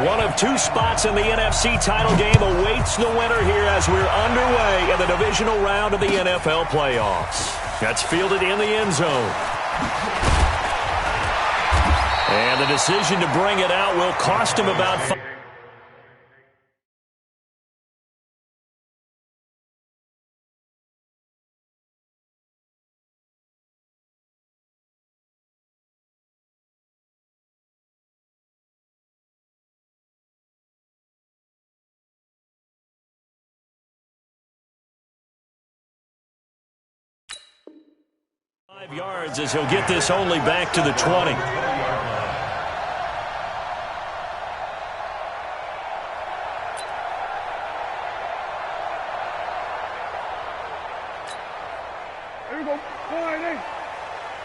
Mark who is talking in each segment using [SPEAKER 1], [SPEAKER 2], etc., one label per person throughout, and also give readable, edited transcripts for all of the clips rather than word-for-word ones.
[SPEAKER 1] One of two spots in the NFC title game awaits the winner here as we're underway in the divisional round of the NFL playoffs. That's fielded in the end zone. And the decision to bring it out will cost him about 5. Yards as he'll get this only back to the 20.
[SPEAKER 2] Here we go. 4-8.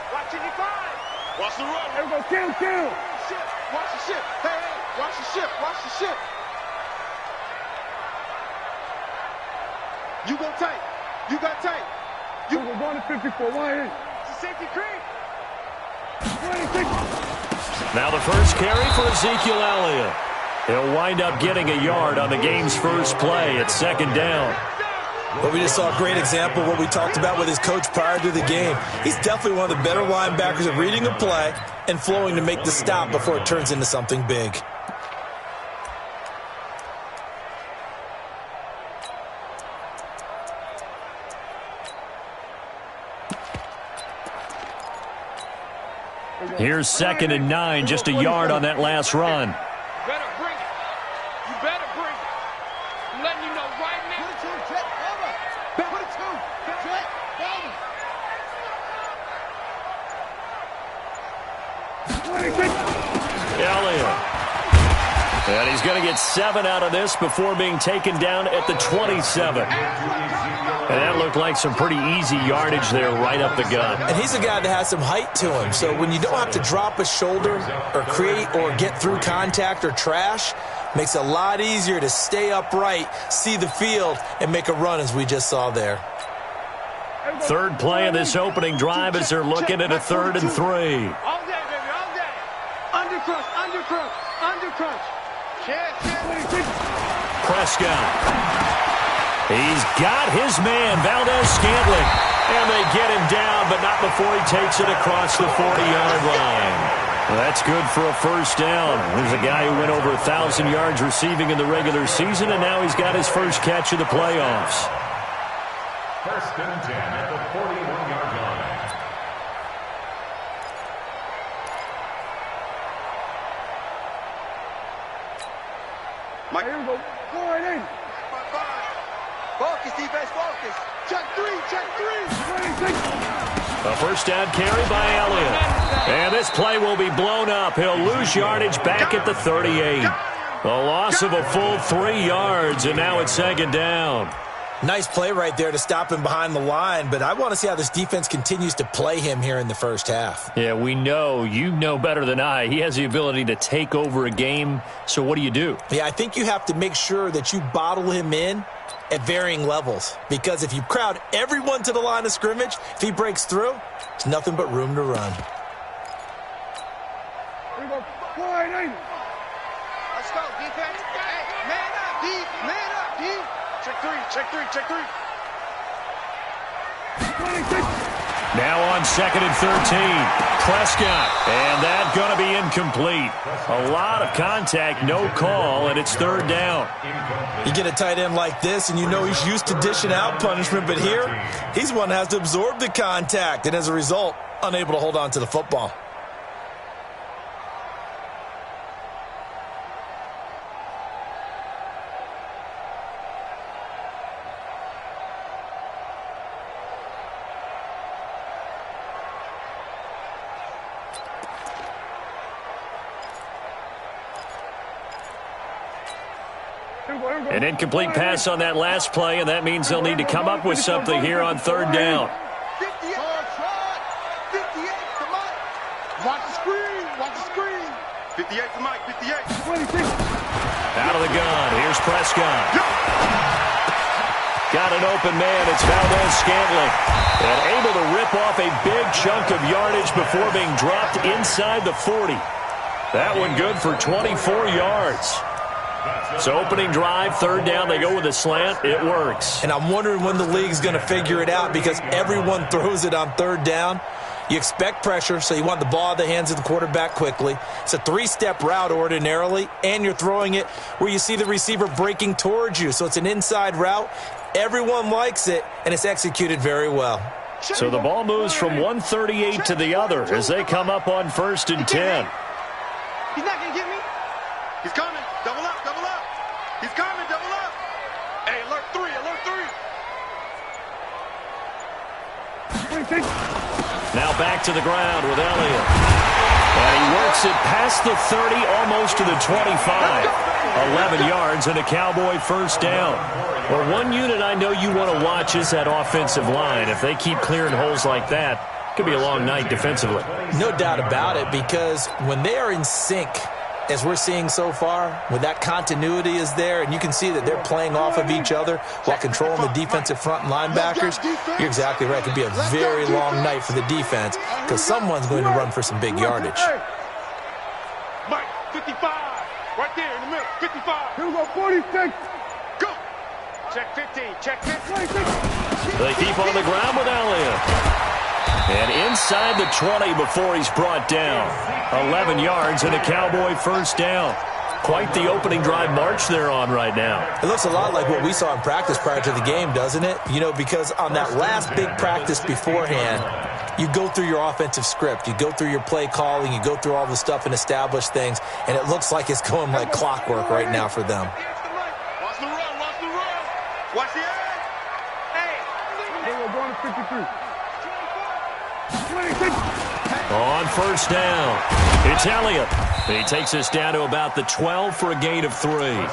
[SPEAKER 3] Watch it, 5.
[SPEAKER 2] Watch the run. Here we go. Kill.
[SPEAKER 3] Ship. Watch the ship. Hey. Watch the ship. Watch the ship. You go tight. You got tight.
[SPEAKER 2] We're going to 54. 1-8.
[SPEAKER 3] Safety creep.
[SPEAKER 2] 26.
[SPEAKER 1] Now the first carry for Ezekiel Elliott. He'll wind up getting a yard on the game's first play at second down.
[SPEAKER 4] But we just saw a great example of what we talked about with his coach prior to the game. He's definitely one of the better linebackers at reading a play and flowing to make the stop before it turns into something big.
[SPEAKER 1] Here's 2nd and 9, just a yard on that last run.
[SPEAKER 3] You better bring it. You better bring it. I'm letting you know right now.
[SPEAKER 2] Put it 2, jet, over. Put it 2, jet, over. 26.
[SPEAKER 1] Elliott. And he's going to get 7 out of this before being taken down at the 27. And that looked like some pretty easy yardage there right up the gut.
[SPEAKER 4] And he's a guy that has some height to him. So when you don't have to drop a shoulder or create or get through contact or trash, makes it a lot easier to stay upright, see the field, and make a run as we just saw there.
[SPEAKER 1] Third play of this opening drive as they're looking at a 3rd and 3.
[SPEAKER 3] All day, baby, all day. Undercrunch, undercrunch, undercrunch.
[SPEAKER 1] Prescott. He's got his man, Valdez-Scantling. And they get him down, but not before he takes it across the 40-yard line. Well, that's good for a first down. There's a guy who went over 1,000 yards receiving in the regular season, and now he's got his first catch of the playoffs.
[SPEAKER 5] 1st and 10 at the 41-yard line.
[SPEAKER 2] Mike, here we go. 4-8.
[SPEAKER 3] Focus, defense, focus. Check 3, check 3.
[SPEAKER 2] 26.
[SPEAKER 1] A first down carry by Elliott. And this play will be blown up. He'll lose yardage back at the 38. A loss of a full 3 yards, and now it's 2nd down.
[SPEAKER 4] Nice play right there to stop him behind the line, but I want to see how this defense continues to play him here in the first half.
[SPEAKER 1] Yeah, we know. You know better than I. He has the ability to take over a game, so what do?
[SPEAKER 4] Yeah, I think you have to make sure that you bottle him in at varying levels, because if you crowd everyone to the line of scrimmage, if he breaks through, it's nothing but room to run.
[SPEAKER 2] Here we go. 4-8.
[SPEAKER 3] Let's go, defense. Hey, man up, D. Man up, D. Check 3, check 3, check 3.
[SPEAKER 2] 26.
[SPEAKER 1] Now on 2nd and 13. Prescott. And that going to be incomplete. A lot of contact, no call, and it's 3rd down.
[SPEAKER 4] You get a tight end like this, and you know he's used to dishing out punishment, but here, he's one that has to absorb the contact, and as a result, unable to hold on to the football.
[SPEAKER 1] An incomplete pass on that last play, and that means they'll need to come up with something here on 3rd down.
[SPEAKER 3] 58 to Mike. Watch the screen. Watch the screen. 58 to Mike. 58.
[SPEAKER 2] 26.
[SPEAKER 1] Out of the gun. Here's Prescott. Got an open man. It's Valdez-Scantling. And able to rip off a big chunk of yardage before being dropped inside the 40. That one good for 24 yards. So opening drive, third down, they go with a slant. It works.
[SPEAKER 4] And I'm wondering when the league's going to figure it out because everyone throws it on third down. You expect pressure, so you want the ball in the hands of the quarterback quickly. It's a three-step route ordinarily, and you're throwing it where you see the receiver breaking towards you. So it's an inside route. Everyone likes it, and it's executed very well.
[SPEAKER 1] So the ball moves from 138 to the other as they come up on 1st and 10.
[SPEAKER 3] He's not going to get me. He's coming. Double up, double up. He's coming, double up. Hey, alert 3, alert 3.
[SPEAKER 1] Now back to the ground with Elliott. And he works it past the 30, almost to the 25. 11 yards and a Cowboy first down. Well, one unit I know you want to watch is that offensive line. If they keep clearing holes like that, it could be a long night defensively.
[SPEAKER 4] No doubt about it, because when they are in sync, as we're seeing so far, when that continuity is there, and you can see that they're playing off of each other while controlling the defensive front and linebackers, you're exactly right. It could be a very long night for the defense because someone's going to run for some big yardage.
[SPEAKER 3] Mike, 55. Right there in the middle, 55.
[SPEAKER 2] Here we go, 46.
[SPEAKER 3] Go. Check 15, check 15.
[SPEAKER 1] They keep on the ground with Elliott. And inside the 20 before he's brought down. 11 yards and a Cowboy first down. Quite the opening drive march they're on right now.
[SPEAKER 4] It looks a lot like what we saw in practice prior to the game, doesn't it? You know, because on that last big practice beforehand, you go through your offensive script. You go through your play calling. You go through all the stuff and establish things. And it looks like it's going like clockwork right now for them.
[SPEAKER 3] Watch the run, watch the run. Watch the edge. Hey.
[SPEAKER 2] We're going to 53.
[SPEAKER 1] On first down, it's Elliott. He takes us down to about the 12 for a gain of 3.
[SPEAKER 4] Well,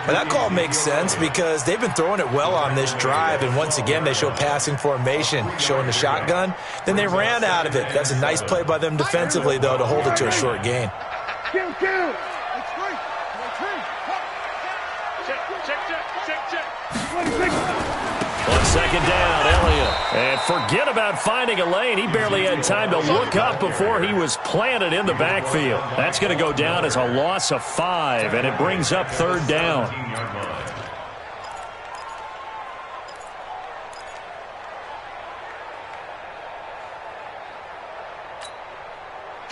[SPEAKER 4] that call makes sense because they've been throwing it well on this drive, and once again they show passing formation, showing the shotgun. Then they ran out of it. That's a nice play by them defensively, though, to hold it to a short gain.
[SPEAKER 2] Kill.
[SPEAKER 3] Check.
[SPEAKER 2] 26.
[SPEAKER 1] On second down, Elliott. And forget about finding a lane. He barely had time to look up before he was planted in the backfield. That's going to go down as a loss of 5, and it brings up third down.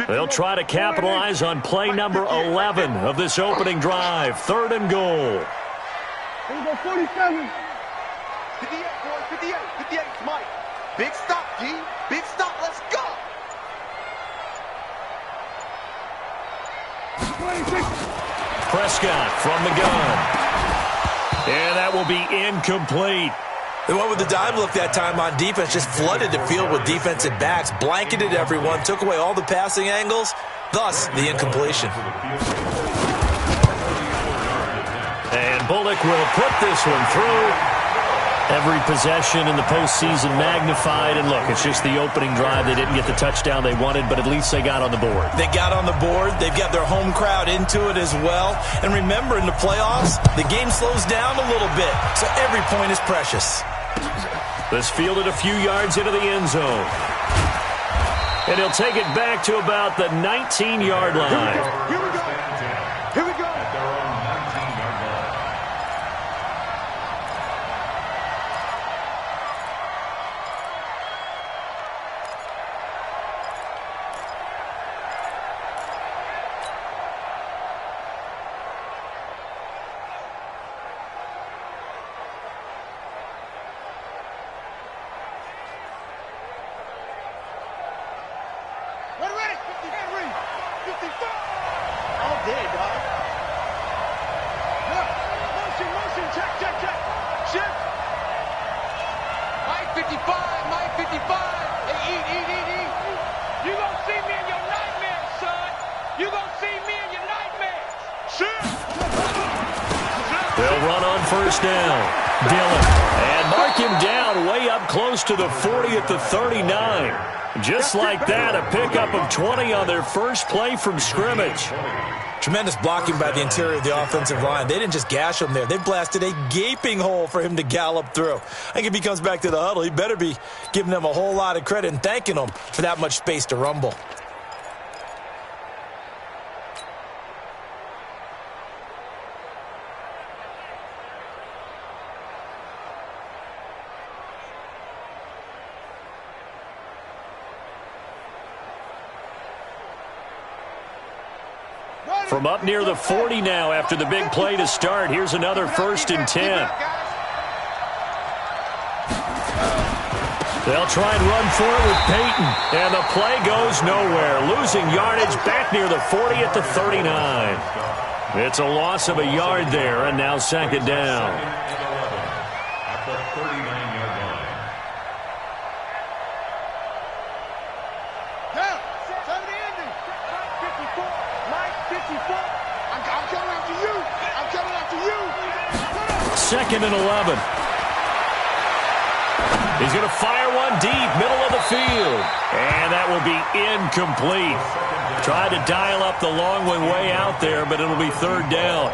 [SPEAKER 1] They'll try to capitalize on play number 11 of this opening drive. 3rd and goal.
[SPEAKER 2] Here we go, 47.
[SPEAKER 3] 58, boys, 58, 58, Mike. Big stop, G. Big stop, let's go.
[SPEAKER 2] 26.
[SPEAKER 1] Prescott from the gun. And that will be incomplete.
[SPEAKER 4] They went with the dime look that time on defense, just flooded the field with defensive backs, blanketed everyone, took away all the passing angles, thus the incompletion.
[SPEAKER 1] And Bullock will put this one through. Every possession in the postseason magnified. And look, it's just the opening drive. They didn't get the touchdown they wanted, but at least they got on the board.
[SPEAKER 4] They got on the board. They've got their home crowd into it as well. And remember, in the playoffs, the game slows down a little bit, so every point is precious.
[SPEAKER 1] This fielded a few yards into the end zone. And he'll take it back to about the 19-yard line.
[SPEAKER 3] Here we go. Here we go.
[SPEAKER 1] They'll run on first down. Dillon. And mark him down way up close to the 40 at the 39. Just like that, a pickup of 20 on their first play from scrimmage.
[SPEAKER 4] Tremendous blocking by the interior of the offensive line. They didn't just gash him there. They blasted a gaping hole for him to gallop through. I think if he comes back to the huddle, he better be giving them a whole lot of credit and thanking them for that much space to rumble.
[SPEAKER 1] From up near the 40 now after the big play to start. Here's another 1st and 10. They'll try and run for it with Peyton. And the play goes nowhere. Losing yardage back near the 40 at the 39. It's a loss of a yard there, and now 2nd down.
[SPEAKER 5] At the 39-yard line.
[SPEAKER 2] Down. Tell me the ending. Mike 54. Mike 54. I'm coming after you. I'm coming after you.
[SPEAKER 1] 2nd and 11. He's going to fire one deep, middle of the field. And that will be incomplete. Tried to dial up the long one way out there, but it'll be 3rd down.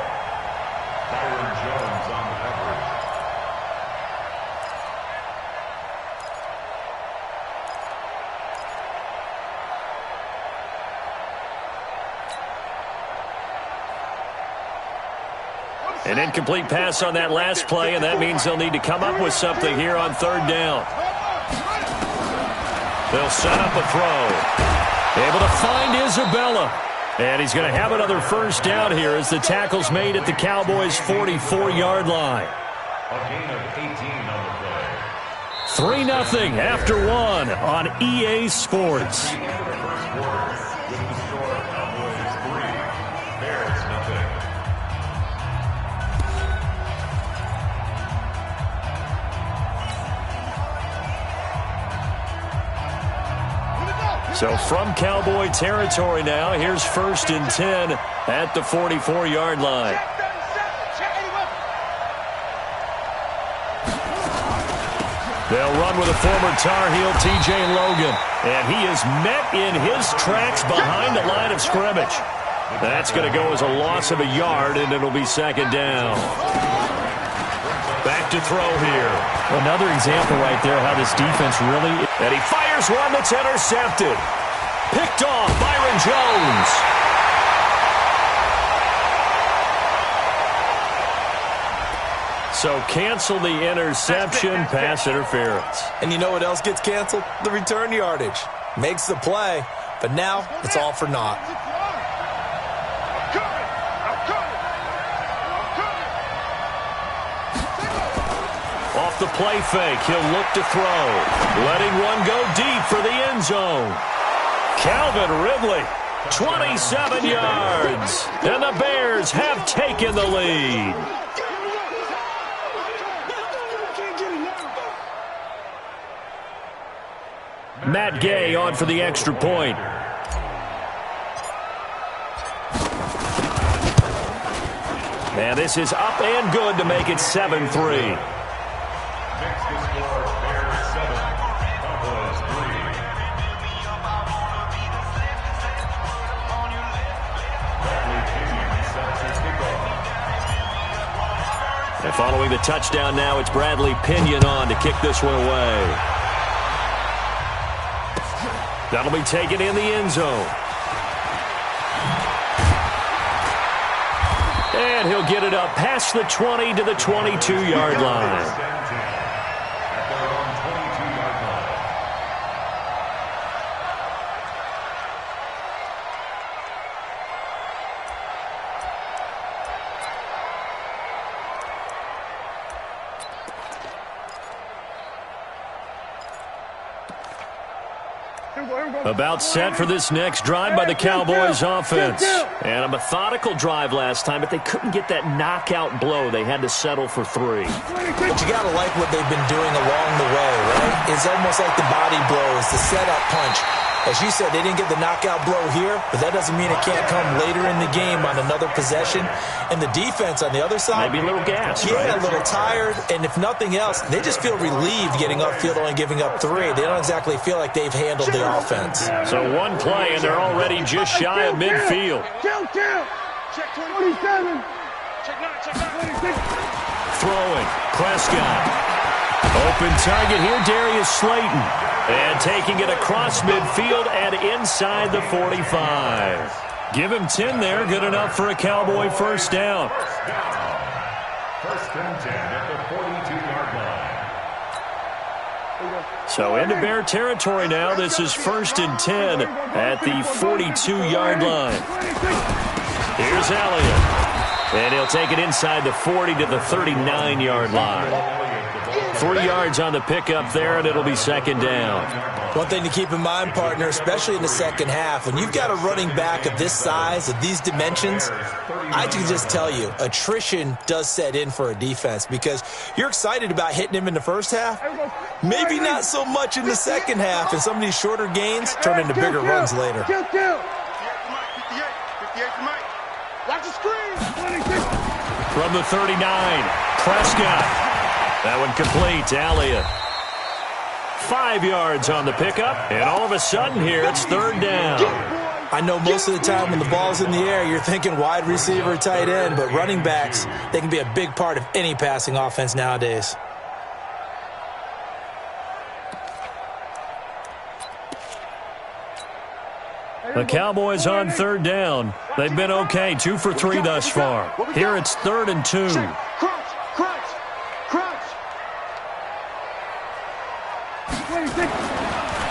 [SPEAKER 5] Byron Jones on the coverage.
[SPEAKER 1] An incomplete pass on that last play, and that means they'll need to come up with something here on 3rd down. They'll set up a throw. Able to find Isabella. And he's going to have another 1st down here as the tackle's made at the Cowboys' 44-yard line.
[SPEAKER 5] A gain of 18 on the play.
[SPEAKER 1] 3-0 after 1 on EA Sports.
[SPEAKER 5] With the score, Cowboys 3, Bears 0.
[SPEAKER 1] So from Cowboy territory now, here's 1st and 10 at the 44-yard line. They'll run with a former Tar Heel, TJ Logan. And he is met in his tracks behind the line of scrimmage. That's going to go as a loss of a yard, and it'll be 2nd down. Back to throw here. Another example right there how this defense really... And he fires one that's intercepted. Picked off Byron Jones. So cancel the interception, pass interference.
[SPEAKER 4] And you know what else gets canceled? The return yardage. Makes the play, but now it's all for naught.
[SPEAKER 1] Off the play fake, he'll look to throw. Letting one go deep for the end zone. Calvin Ridley, 27 yards. And the Bears have taken the lead. Matt Gay on for the extra point. And this is up and good to make it 7-3.
[SPEAKER 5] Next to score, Bears 7, Cowboys 3. Bradley Pinion sets his kickoff.
[SPEAKER 1] And following the touchdown now, it's Bradley Pinion on to kick this one away. That'll be taken in the end zone. And he'll get it up past the 20 to the 22-yard line.
[SPEAKER 5] At their own 22-yard line.
[SPEAKER 1] About set for this next drive by the Cowboys offense. And a methodical drive last time, but they couldn't get that knockout blow. They had to settle for 3.
[SPEAKER 4] But you got to like what they've been doing along the way, right? It's almost like the body blows, the setup punch. As you said, they didn't get the knockout blow here, but that doesn't mean it can't come later in the game on another possession. And the defense on the other side,
[SPEAKER 1] Maybe a little gas,
[SPEAKER 4] yeah,
[SPEAKER 1] right?
[SPEAKER 4] a little tired. And if nothing else, they just feel relieved getting upfield, only giving up 3. They don't exactly feel like they've handled the offense.
[SPEAKER 1] So one play, and they're already just shy of midfield.
[SPEAKER 2] Check 27. Check 9.
[SPEAKER 1] Throwing, Prescott. Open target here, Darius Slayton. And taking it across midfield and inside the 45. Give him 10 there, good enough for a Cowboy 1st down.
[SPEAKER 5] First and 10 at the 42-yard line.
[SPEAKER 1] So into Bear territory now. This is 1st and 10 at the 42-yard line. Here's Elliott. And he'll take it inside the 40 to the 39-yard line. 3 yards on the pickup there, and it'll be second down.
[SPEAKER 4] One thing to keep in mind, partner, especially in the second half, when you've got a running back of this size, of these dimensions, I can just tell you, attrition does set in for a defense because you're excited about hitting him in the first half. Maybe not so much in the second half, and some of these shorter gains turn into bigger runs later.
[SPEAKER 2] Watch the screen.
[SPEAKER 1] From the 39, Prescott. That one complete to Elliott. 5 yards on the pickup, and all of a sudden here, it's third down.
[SPEAKER 4] I know most of the time when the ball's in the air, you're thinking wide receiver, tight end, but running backs, they can be a big part of any passing offense nowadays.
[SPEAKER 1] The Cowboys on third down. They've been okay, 2 for 3 thus far. Here it's 3rd and 2.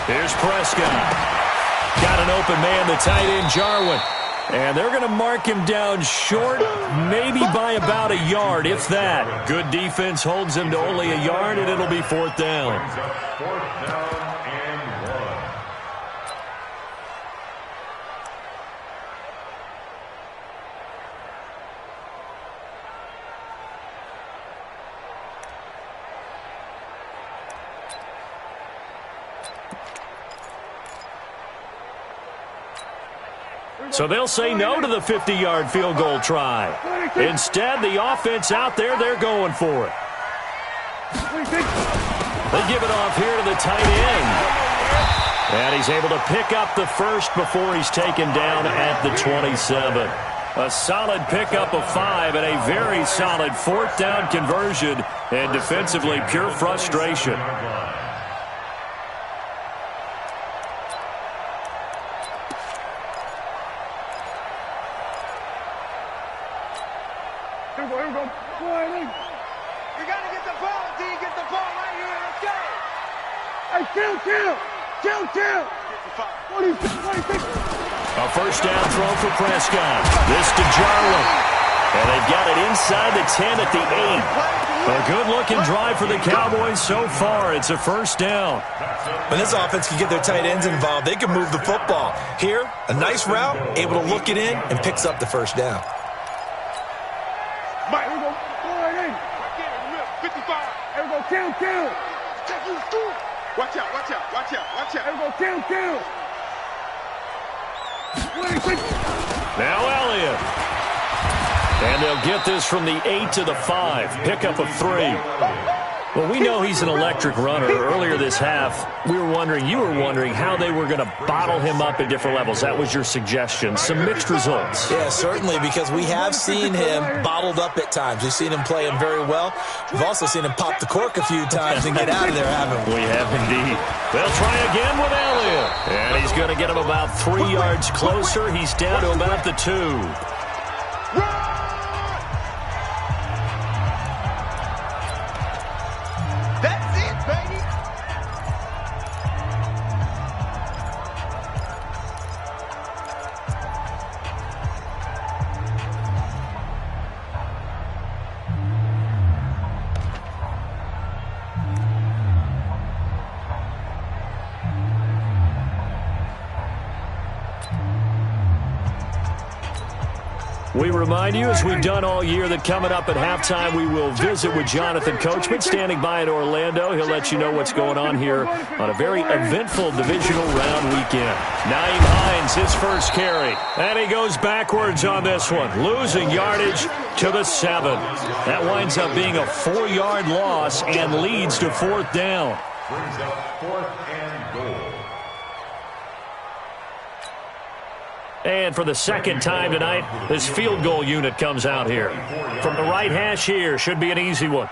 [SPEAKER 1] Here's Prescott. Got an open man, the tight end, Jarwin. And they're going to mark him down short, maybe by about a yard, if that. Good defense holds him to only a yard, and it'll be 4th down.
[SPEAKER 5] 4th down and 1.
[SPEAKER 1] So they'll say no to the 50-yard field goal try. Instead, the offense out there, they're going for it. They give it off here to the tight end. And he's able to pick up the first before he's taken down at the 27. A solid pickup of 5 and a very solid 4th down conversion. And defensively, pure frustration.
[SPEAKER 2] A
[SPEAKER 1] first down throw for Prescott. This to Jarwin. And they've got it inside the 10 at the 8. A good-looking drive for the Cowboys so far. It's a first down.
[SPEAKER 4] When this offense can get their tight ends involved, they can move the football. Here, a nice route, able to look it in, and picks up the first down.
[SPEAKER 3] Watch out, watch out, watch out, watch out.
[SPEAKER 1] Now Elliott. And they'll get this from the 8 to the 5. Pickup of 3. Well, we know he's an electric runner. Earlier this half, you were wondering how they were going to bottle him up at different levels. That was your suggestion. Some mixed results.
[SPEAKER 4] Yeah, certainly, because we have seen him bottled up at times. We've seen him play him very well. We've also seen him pop the cork a few times and get out of there, haven't we?
[SPEAKER 1] We have indeed. They'll try again with Elliott. And he's going to get him about 3 yards closer. He's down to about the 2. We remind you, as we've done all year, that coming up at halftime, we will visit with Jonathan Coachman, standing by in Orlando. He'll let you know what's going on here on a very eventful divisional round weekend. Nyheim Hines, his first carry. And he goes backwards on this one, losing yardage to the 7. That winds up being a 4-yard loss and leads to 4th down.
[SPEAKER 5] Brings up 4th and goal.
[SPEAKER 1] And for the second time tonight, this field goal unit comes out here. From the right hash here, should be an easy one.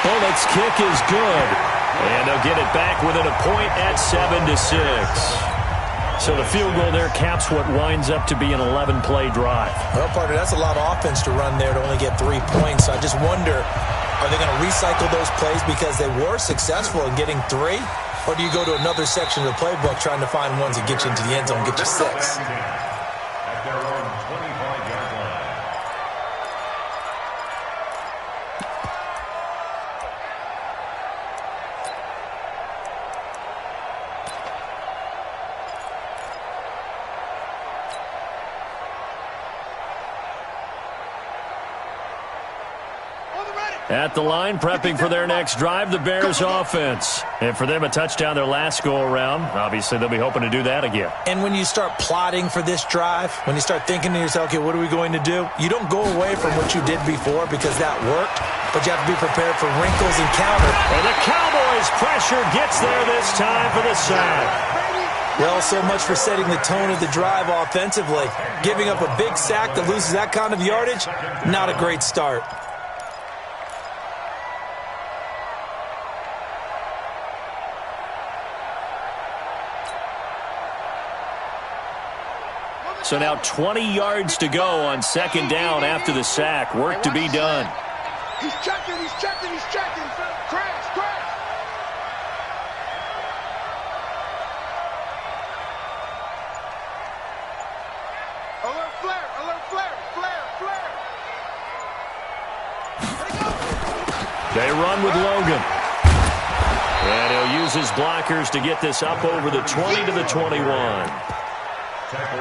[SPEAKER 1] Bullock's kick is good. And they'll get it back within a point at 7-6. So the field goal there caps what winds up to be an 11-play drive.
[SPEAKER 4] Well, partner, that's a lot of offense to run there to only get 3 points. I just wonder Are they going to recycle those plays because they were successful in getting 3? Or do you go to another section of the playbook trying to find ones that get you into the end zone and get you 6?
[SPEAKER 5] At their own 25-yard line.
[SPEAKER 1] At the line, prepping for their next drive, the Bears offense. And for them, a touchdown their last go-around. Obviously, they'll be hoping to do that again.
[SPEAKER 4] And when you start plotting for this drive, when you start thinking to yourself, okay, what are we going to do? You don't go away from what you did before because that worked, but you have to be prepared for wrinkles and counter.
[SPEAKER 1] And the Cowboys' pressure gets there this time for the sack.
[SPEAKER 4] Well, so much for setting the tone of the drive offensively. Giving up a big sack that loses that kind of yardage, not a great start.
[SPEAKER 1] So now 20 yards to go on second down after the sack. Work to be done.
[SPEAKER 2] He's checking, he's checking, he's checking. Crash, crash. Alert flare, alert flare, flare, flare.
[SPEAKER 1] They run with Logan. And he'll use his blockers to get this up over the 20 to the 21.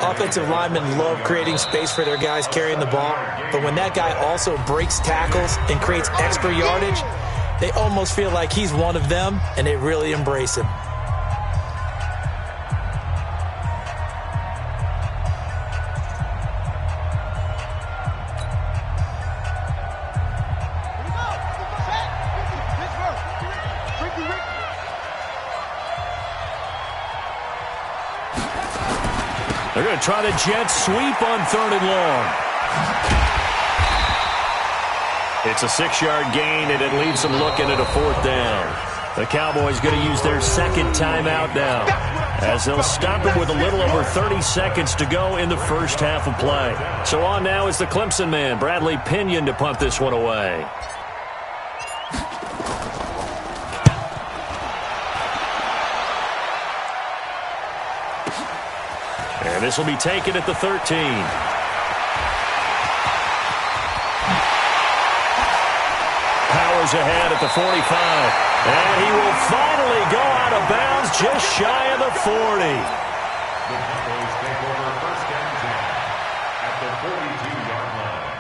[SPEAKER 4] Offensive linemen love creating space for their guys carrying the ball, but when that guy also breaks tackles and creates extra yardage, they almost feel like he's one of them, and they really embrace him.
[SPEAKER 1] They're going to try the jet sweep on 3rd and long. It's a 6-yard gain, and it leaves them looking at a 4th down. The Cowboys going to use their second timeout now, as they'll stop it with a little over 30 seconds to go in the first half of play. So on now is the Clemson man, Bradley Pinion, to punt this one away. And this will be taken at the 13. Powers ahead at the 45. And he will finally go out of bounds just shy of the 40.
[SPEAKER 5] The Cowboys take over 1st and 10 at the 42-yard line.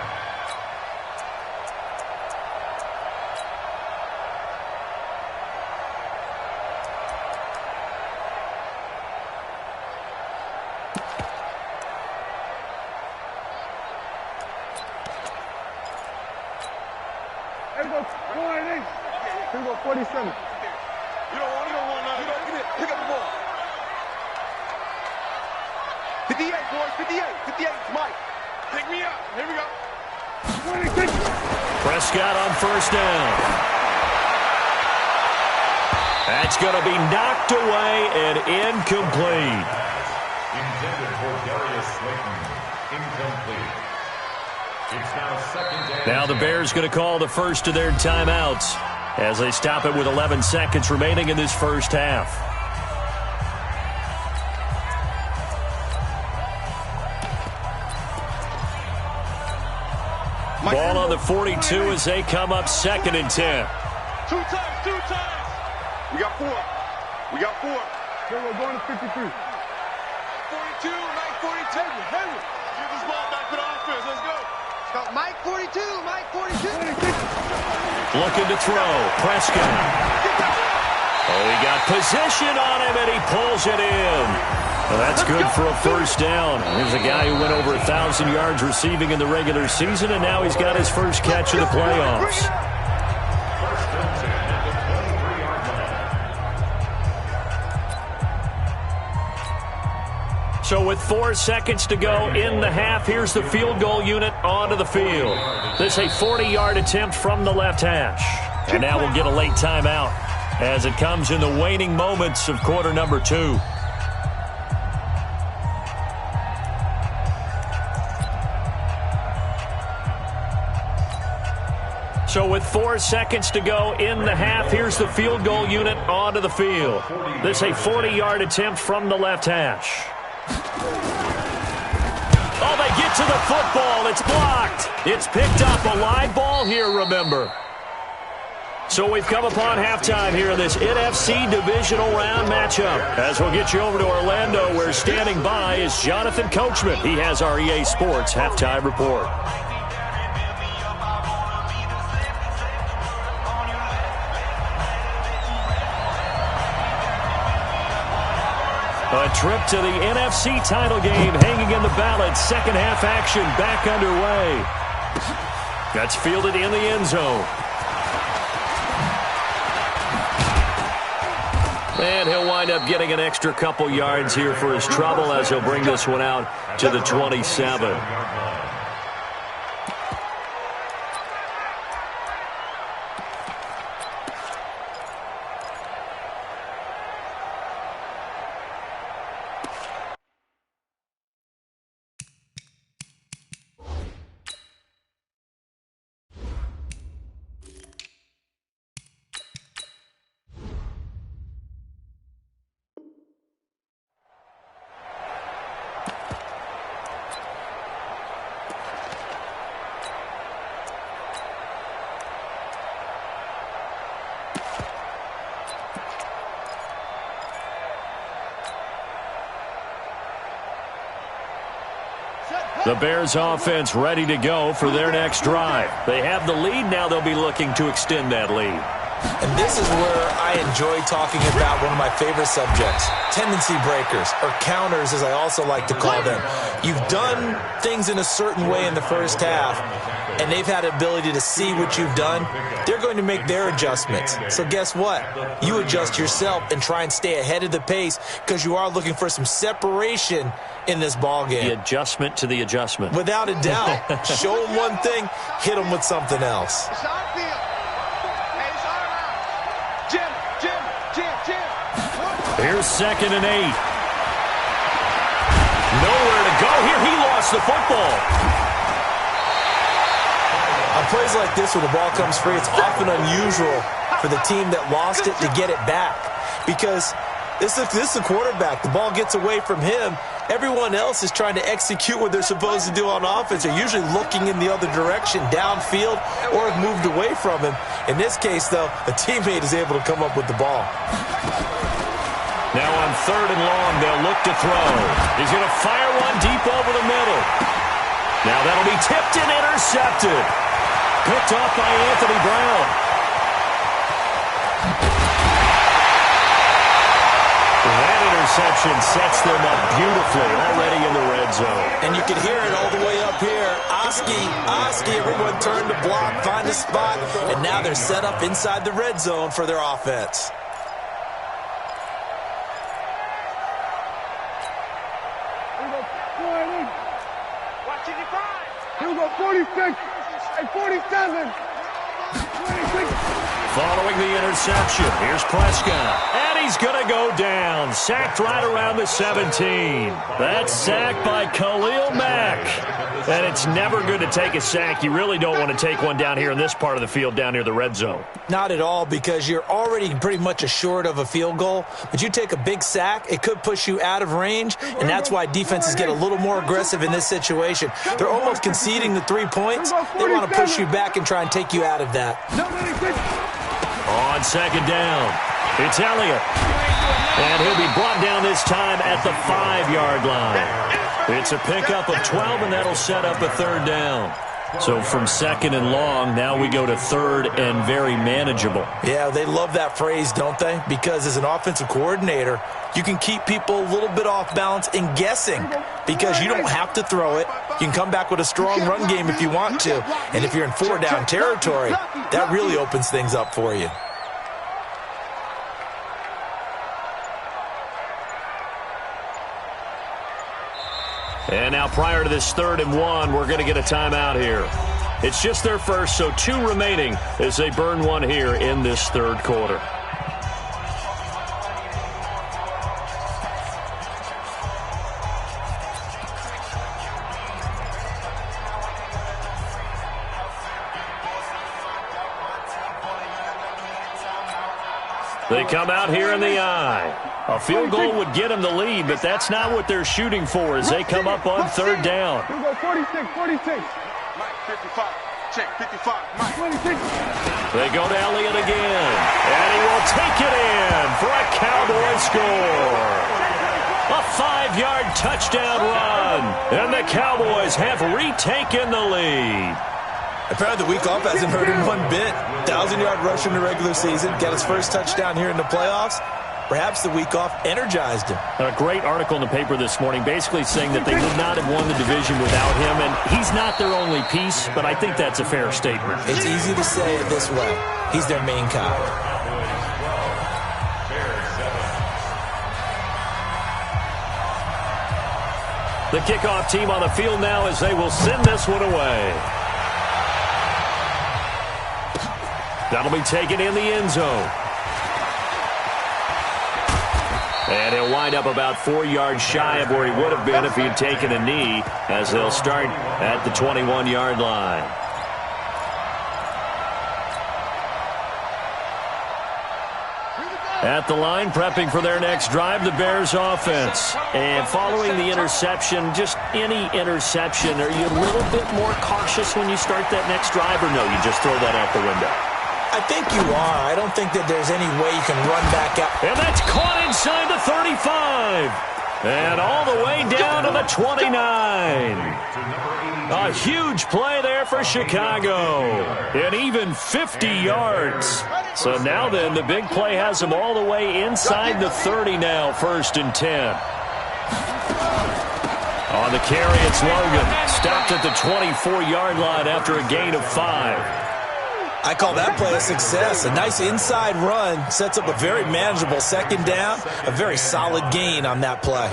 [SPEAKER 2] Here we go, 47. You don't want none. You don't get it. Pick up the ball. 58, boys, 58. 58, Mike. Pick me up. Here we go. 26.
[SPEAKER 1] Prescott on 1st down. That's going to be knocked away and incomplete.
[SPEAKER 5] Intended for Darius Slayton. Incomplete. It's now 2nd down.
[SPEAKER 1] Now the Bears going to call the first of their timeouts as they stop it with 11 seconds remaining in this first half. Ball on the 42 as they come up 2nd and 10.
[SPEAKER 2] 2 times, 2 times. We got 4. We got 4. So we're going to 53. 42, Mike 42. Henry. Give this ball back to the offense. Let's go. Mike 42, Mike 42.
[SPEAKER 1] Looking to throw. Prescott. Oh, he got position on him, and he pulls it in. Well, that's good for a 1st down. Here's a guy who went over 1,000 yards receiving in the regular season, and now he's got his first catch of the playoffs.
[SPEAKER 5] 1st and 10 at the 23-yard line.
[SPEAKER 1] So with 4 seconds to go in the half, here's the field goal unit onto the field. This is a 40-yard attempt from the left hash. And now we'll get a late timeout as it comes in the waning moments of quarter number 2. So with 4 seconds to go in the half, here's the field goal unit onto the field. This is a 40-yard attempt from the left hash. Oh, they get to the football. It's blocked. It's picked up. A live ball here, remember. So we've come upon halftime here in this NFC divisional round matchup. As we'll get you over to Orlando, where standing by is Jonathan Coachman. He has our EA Sports halftime report. A trip to the NFC title game hanging in the balance. Second half action back underway. That's fielded in the end zone. And he'll wind up getting an extra couple yards here for his trouble as he'll bring this one out to the 27. The Bears offense ready to go for their next drive. They have the lead. Now they'll be looking to extend that lead.
[SPEAKER 4] And this is where I enjoy talking about one of my favorite subjects, tendency breakers, or counters as I also like to call them. You've done things in a certain way in the first half, and they've had the ability to see what you've done. They're going to make their adjustments. So guess what? You adjust yourself and try and stay ahead of the pace because you are looking for some separation in this ball game.
[SPEAKER 1] The adjustment to the adjustment.
[SPEAKER 4] Without a doubt. Show them one thing, hit them with something else.
[SPEAKER 1] Here's 2nd and 8. Nowhere to go here. He lost the football.
[SPEAKER 4] On plays like this, when the ball comes free, it's often unusual for the team that lost it to get it back. Because this is the quarterback. The ball gets away from him. Everyone else is trying to execute what they're supposed to do on offense. They're usually looking in the other direction, downfield, or have moved away from him. In this case, though, a teammate is able to come up with the ball.
[SPEAKER 1] Now on 3rd and long, they'll look to throw. He's going to fire one deep over the middle. Now that'll be tipped and intercepted. Picked off by Anthony Brown. That interception sets them up beautifully already in the red zone.
[SPEAKER 4] And you can hear it all the way up here. Oski, everyone turned to block, find a spot, and now they're set up inside the red zone for their offense.
[SPEAKER 2] Here we go, 46 and 47. 26.
[SPEAKER 1] Following the interception, here's Prescott. And he's going to go down. Sacked right around the 17. That's sacked by Khalil Mack. And it's never good to take a sack. You really don't want to take one down here in this part of the field, down near the red zone.
[SPEAKER 4] Not at all, because you're already pretty much assured of a field goal. But you take a big sack, it could push you out of range, and that's why defenses get a little more aggressive in this situation. They're almost conceding the 3 points. They want to push you back and try and take you out of that.
[SPEAKER 1] On 2nd down, it's Elliott. And he'll be brought down this time at the 5-yard line. It's a pickup of 12, and that'll set up a 3rd down. So from 2nd and long, now we go to 3rd and very manageable.
[SPEAKER 4] Yeah, they love that phrase, don't they? Because as an offensive coordinator, you can keep people a little bit off balance and guessing because you don't have to throw it. You can come back with a strong run game if you want to. And if you're in 4-down territory, that really opens things up for you.
[SPEAKER 1] And now prior to this 3rd and 1, we're going to get a timeout here. It's just their first, so 2 remaining as they burn one here in this 3rd quarter. They come out here in the I. A field goal would get them the lead, but that's not what they're shooting for as they come up on third down.
[SPEAKER 2] Here we go, 46, 46.
[SPEAKER 3] Mike, 55. Check, 55. Mike.
[SPEAKER 2] 26.
[SPEAKER 1] They go to Elliott again, and he will take it in for a Cowboy score. A 5-yard touchdown run, and the Cowboys have retaken the lead.
[SPEAKER 4] Apparently the week off hasn't hurt him one bit. 1,000-yard rush in the regular season, got his first touchdown here in the playoffs. Perhaps the week off energized him.
[SPEAKER 1] A great article in the paper this morning basically saying that they would not have won the division without him, and he's not their only piece, but I think that's a fair statement.
[SPEAKER 4] It's easy to say it this way. He's their main guy.
[SPEAKER 1] The kickoff team on the field now as they will send this one away. That'll be taken in the end zone. And he'll wind up about 4 yards shy of where he would have been if he had taken a knee, as they'll start at the 21-yard line. At the line, prepping for their next drive, the Bears offense. And following the interception, just any interception, are you a little bit more cautious when you start that next drive, or no, you just throw that out the window?
[SPEAKER 4] I think you are. I don't think that there's any way you can run back out.
[SPEAKER 1] And that's caught inside the 35. And all the way down to the 29. A huge play there for Chicago. And even 50 yards. So now then, the big play has them all the way inside the 30 now, 1st and 10. On the carry, it's Logan. Stopped at the 24-yard line after a gain of 5.
[SPEAKER 4] I call that play a success. A nice inside run sets up a very manageable second down. A very solid gain on that play.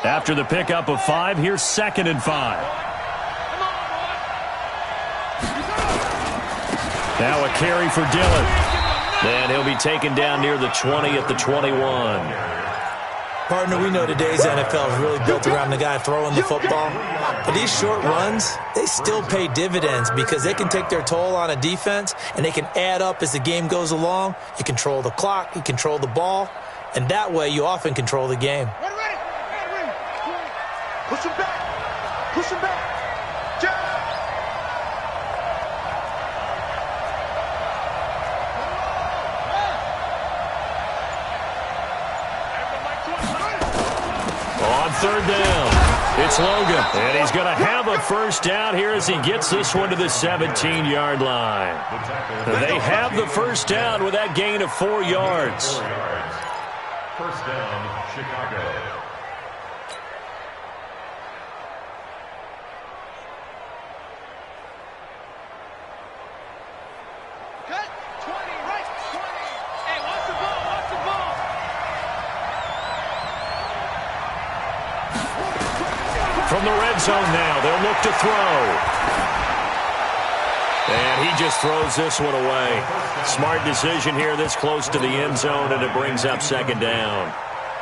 [SPEAKER 1] After the pickup of 5, here's 2nd and 5. Now a carry for Dillon. And he'll be taken down near the 20 at the 21.
[SPEAKER 4] Partner, we know today's NFL is really built around the guy throwing the football. But these short runs, they still pay dividends because they can take their toll on a defense and they can add up as the game goes along. You control the clock, you control the ball, and that way you often control the game.
[SPEAKER 3] Push him back. Push him back.
[SPEAKER 1] On third down, it's Logan, and he's going to have a first down here as he gets this one to the 17-yard line. They have the first down with that gain of 4 yards.
[SPEAKER 5] First down, Chicago.
[SPEAKER 1] From the red zone now, they'll look to throw. And he just throws this one away. Smart decision here this close to the end zone, and it brings up 2nd down.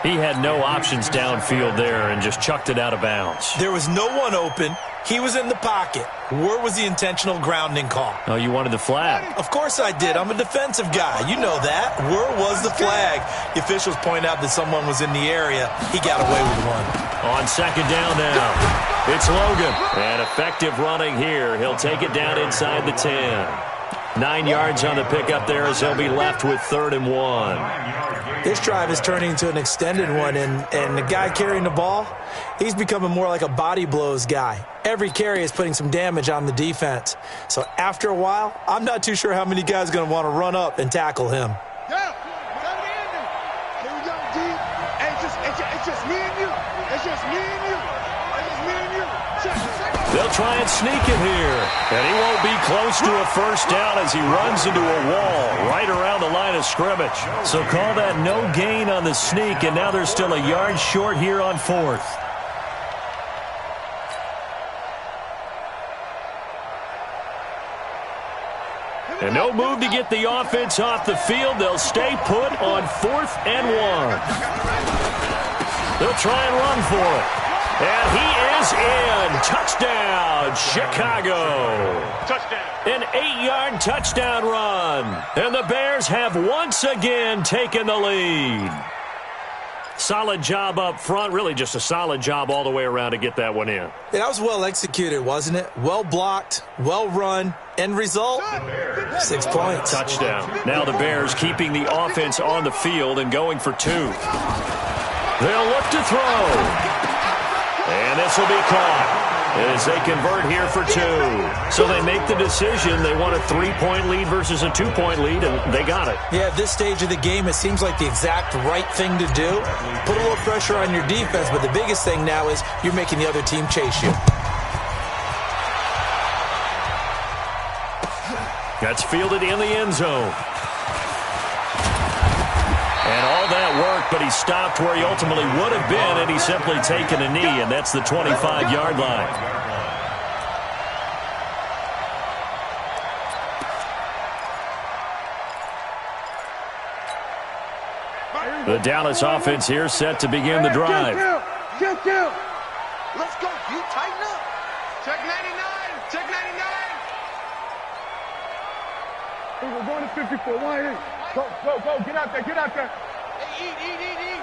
[SPEAKER 1] He had no options downfield there and just chucked it out of bounds.
[SPEAKER 4] There was no one open. He was in the pocket. Where was the intentional grounding call?
[SPEAKER 1] Oh, you wanted the flag.
[SPEAKER 4] Of course I did. I'm a defensive guy. You know that. Where was the flag? The officials point out that someone was in the area. He got away with one.
[SPEAKER 1] On 2nd down now, it's Logan. And effective running here. He'll take it down inside the 10. 9 yards on the pickup there as he'll be left with 3rd and 1.
[SPEAKER 4] This drive is turning into an extended one, and the guy carrying the ball, he's becoming more like a body blows guy. Every carry is putting some damage on the defense. So after a while, I'm not too sure how many guys are going to want to run up and tackle him.
[SPEAKER 3] Yeah, here we go, D. Hey, it's just me and you. It's just me and you. It's just me and you.
[SPEAKER 1] They'll try and sneak it here. And he won't be close to a first down as he runs into a wall right around the line of scrimmage. So call that no gain on the sneak, and now they're still a yard short here on 4th. And no move to get the offense off the field. They'll stay put on 4th and 1. They'll try and run for it. And he is in. Touchdown, Chicago.
[SPEAKER 3] Touchdown.
[SPEAKER 1] An 8-yard touchdown run. And the Bears have once again taken the lead. Solid job up front. Really just a solid job all the way around to get that one in.
[SPEAKER 4] Yeah, that was well executed, wasn't it? Well blocked, well run. End result, 6 points.
[SPEAKER 1] Touchdown. Now the Bears keeping the offense on the field and going for 2. They'll look to throw. And this will be caught as they convert here for 2. So they make the decision. They want a 3-point lead versus a 2-point lead, and they got it.
[SPEAKER 4] Yeah, at this stage of the game, it seems like the exact right thing to do. Put a little pressure on your defense, but the biggest thing now is you're making the other team chase you.
[SPEAKER 1] That's fielded in the end zone. And all that work, but he stopped where he ultimately would have been, and he's simply taken a knee, and that's the 25-yard line. The Dallas offense here set to begin the drive.
[SPEAKER 2] Let's
[SPEAKER 3] go. You tighten up. Check 99. Check 99.
[SPEAKER 2] We're going to 54. Go. Get out there.
[SPEAKER 3] Hey, eat.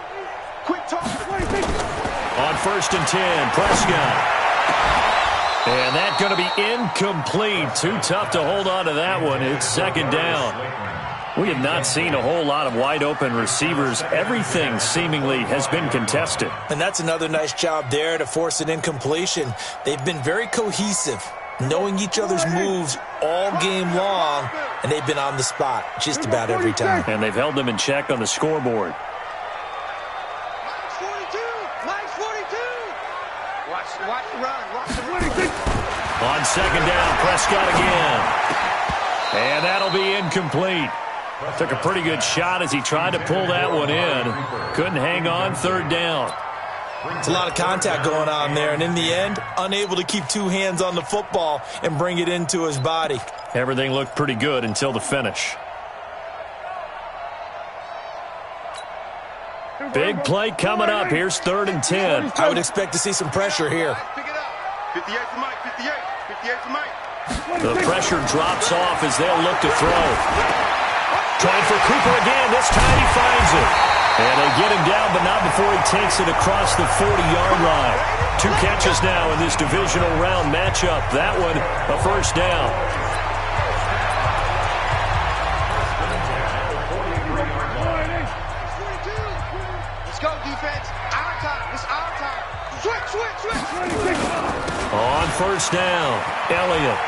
[SPEAKER 3] Quick talk.
[SPEAKER 1] On 1st and 10, Prescott. And that's going to be incomplete. Too tough to hold on to that one. It's 2nd down. We have not seen a whole lot of wide-open receivers. Everything seemingly has been contested.
[SPEAKER 4] And that's another nice job there to force an incompletion. They've been very cohesive, knowing each other's moves all game long, and they've been on the spot just about every time.
[SPEAKER 1] And they've held them in check on the scoreboard.
[SPEAKER 3] Mike's 42. Watch the run. Watch the run.
[SPEAKER 1] On 2nd down, Prescott again. And that'll be incomplete. Took a pretty good shot as he tried to pull that one in. Couldn't hang on 3rd down.
[SPEAKER 4] It's a lot of contact going on there, and in the end, unable to keep 2 hands on the football and bring it into his body.
[SPEAKER 1] Everything looked pretty good until the finish. Big play coming up. Here's 3rd and 10.
[SPEAKER 4] I would expect to see some pressure here.
[SPEAKER 3] Pick it up. 58 for Mike. 58 for Mike.
[SPEAKER 1] The pressure drops off as they'll look to throw. Trying for Cooper again. This time he finds it. And they get him down, but not before he takes it across the 40-yard line. 2 catches now in this divisional round matchup. That one, a 1st down.
[SPEAKER 3] Let's go, defense. Our time. It's our time. Switch.
[SPEAKER 1] On 1st down, Elliott.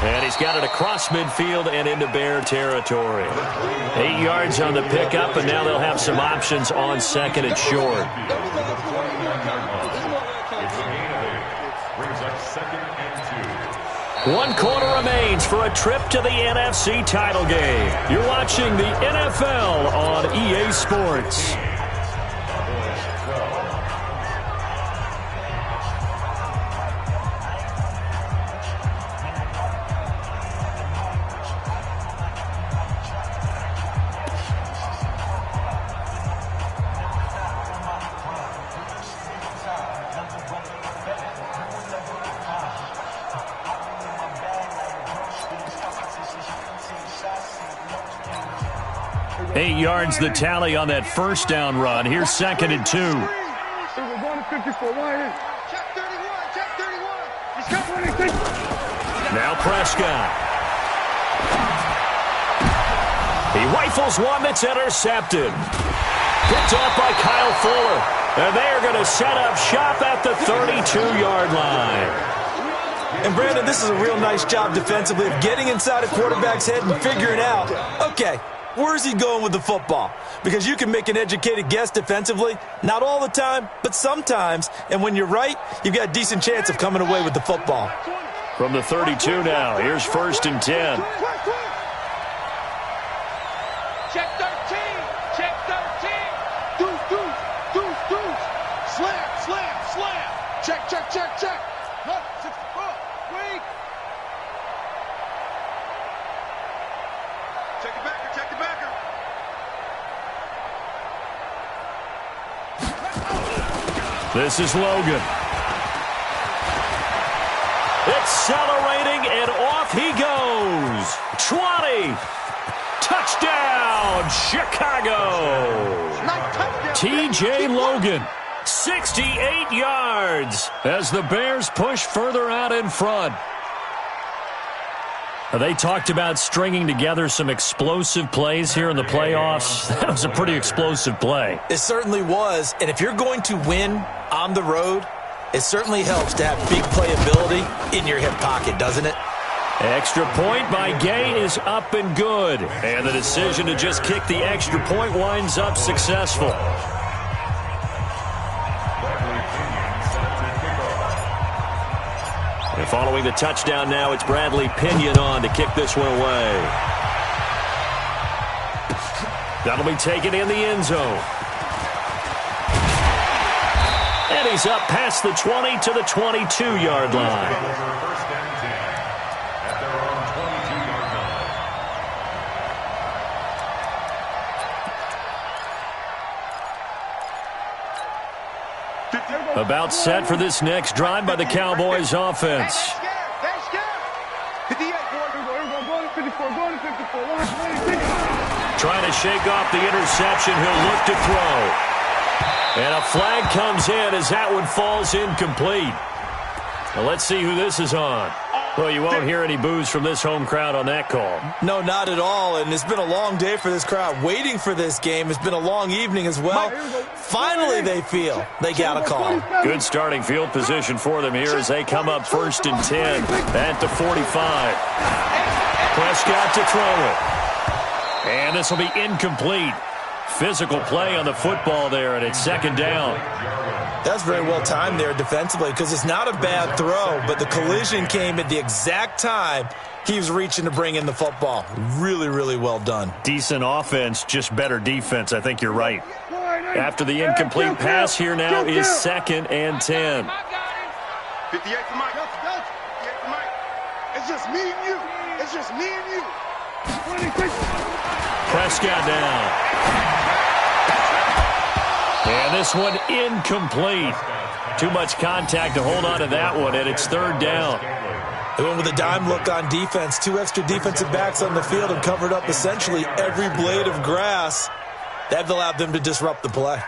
[SPEAKER 1] And he's got it across midfield and into Bear territory. 8 yards on the pickup, and now they'll have some options on 2nd and short.
[SPEAKER 5] Brings up 2nd and 2.
[SPEAKER 1] 1 quarter remains for a trip to the NFC title game. You're watching the NFL on EA Sports. Yards the tally on that 1st down run. Here's 2nd and 2.
[SPEAKER 2] We're going to 54.
[SPEAKER 3] Check 31.
[SPEAKER 1] Now Prescott. He rifles one that's intercepted. Picked off by Kyle Fuller. And they are going to set up shop at the 32-yard line.
[SPEAKER 4] And Brandon, this is a real nice job defensively of getting inside a quarterback's head and figuring out, okay, where's he going with the football? Because you can make an educated guess defensively. Not all the time, but sometimes. And when you're right, you've got a decent chance of coming away with the football.
[SPEAKER 1] From the 32 now, here's 1st and 10.
[SPEAKER 3] Check 13. Check 13. Deuce. Slam. Check. Look, 64. Wait. Check the backer.
[SPEAKER 1] This is Logan. Accelerating, and off he goes. 20. Touchdown, Chicago. T.J. Logan, 68 yards as the Bears push further out in front. They talked about stringing together some explosive plays here in the playoffs. That was a pretty explosive play.
[SPEAKER 4] It certainly was, and if you're going to win on the road, it certainly helps to have big playability in your hip pocket, doesn't it?
[SPEAKER 1] Extra point by Gay is up and good. And the decision to just kick the extra point winds up successful. And following the touchdown now, it's Bradley Pinion on to kick this one away. That'll be taken in the end zone. And he's up past the 20 to the 22-yard line.
[SPEAKER 5] First and 10 at their own 22-yard line.
[SPEAKER 1] About set for this next drive by the Cowboys offense. Trying to shake off the interception. He'll look to throw. And a flag comes in as that one falls incomplete. Now let's see who this is on. Well, you won't hear any boos from this home crowd on that call.
[SPEAKER 4] No, not at all, and it's been a long day for this crowd. Waiting for this game. It's been a long evening as well. Finally, they feel they got a call.
[SPEAKER 1] Good starting field position for them here as they come up 1st and 10 at the 45. Prescott to throw it. And this will be incomplete. Physical play on the football there, and it's 2nd down.
[SPEAKER 4] That's very well timed there defensively because it's not a bad throw, but the collision came at the exact time he was reaching to bring in the football. Really, really well done.
[SPEAKER 1] Decent offense, just better defense. I think you're right. After the incomplete pass here now is 2nd and 10.
[SPEAKER 3] 58 for Mike. 58 for Mike.
[SPEAKER 2] It's just me and you. It's just me and you.
[SPEAKER 1] Prescott down. And this one incomplete. Too much contact to hold on to that one, and it's 3rd down.
[SPEAKER 4] They went with a dime look on defense. 2 extra defensive backs on the field and covered up essentially every blade of grass. That allowed them to disrupt the play.